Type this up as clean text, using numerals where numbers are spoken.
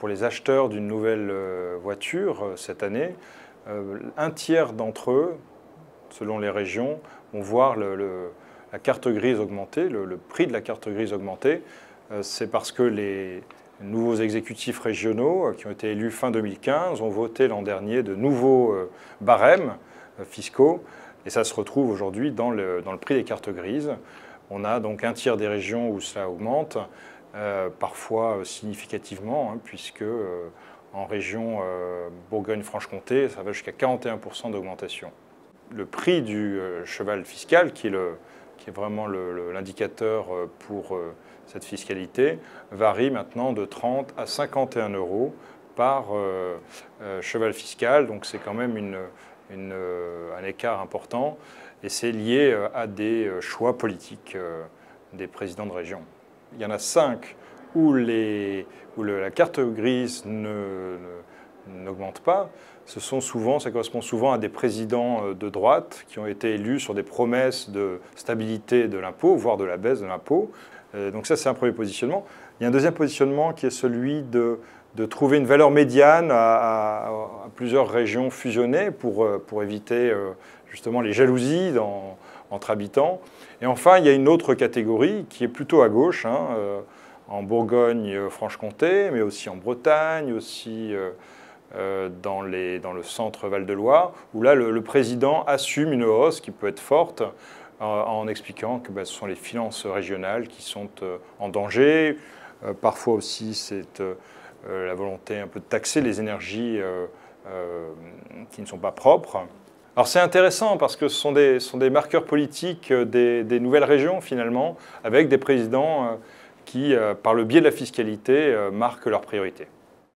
pour les acheteurs d'une nouvelle voiture cette année, un tiers d'entre eux, selon les régions, vont voir la carte grise augmenter, le prix de la carte grise augmenter. C'est parce que les nouveaux exécutifs régionaux qui ont été élus fin 2015 ont voté l'an dernier de nouveaux barèmes fiscaux et ça se retrouve aujourd'hui dans le prix des cartes grises. On a donc un tiers des régions où cela augmente, parfois significativement, puisque en région Bourgogne-Franche-Comté, ça va jusqu'à 41% d'augmentation. Le prix du cheval fiscal, qui est vraiment l'indicateur pour cette fiscalité, varie maintenant de 30 à 51 euros par cheval fiscal. Donc c'est quand même un écart important et c'est lié à des choix politiques des présidents de région. Il y en a 5 où la carte grise n'augmente pas. Ça correspond souvent à des présidents de droite qui ont été élus sur des promesses de stabilité de l'impôt, voire de la baisse de l'impôt. Donc ça, c'est un premier positionnement. Il y a un deuxième positionnement qui est celui de trouver une valeur médiane à plusieurs régions fusionnées pour éviter justement les jalousies entre habitants. Et enfin, il y a une autre catégorie qui est plutôt à gauche, en Bourgogne-Franche-Comté, mais aussi en Bretagne, aussi dans le centre Val-de-Loire, où là, le président assume une hausse qui peut être forte en expliquant que ce sont les finances régionales qui sont en danger. Parfois aussi, c'est la volonté un peu de taxer les énergies qui ne sont pas propres. Alors c'est intéressant parce que ce sont des marqueurs politiques des nouvelles régions finalement, avec des présidents qui, par le biais de la fiscalité, marquent leurs priorités.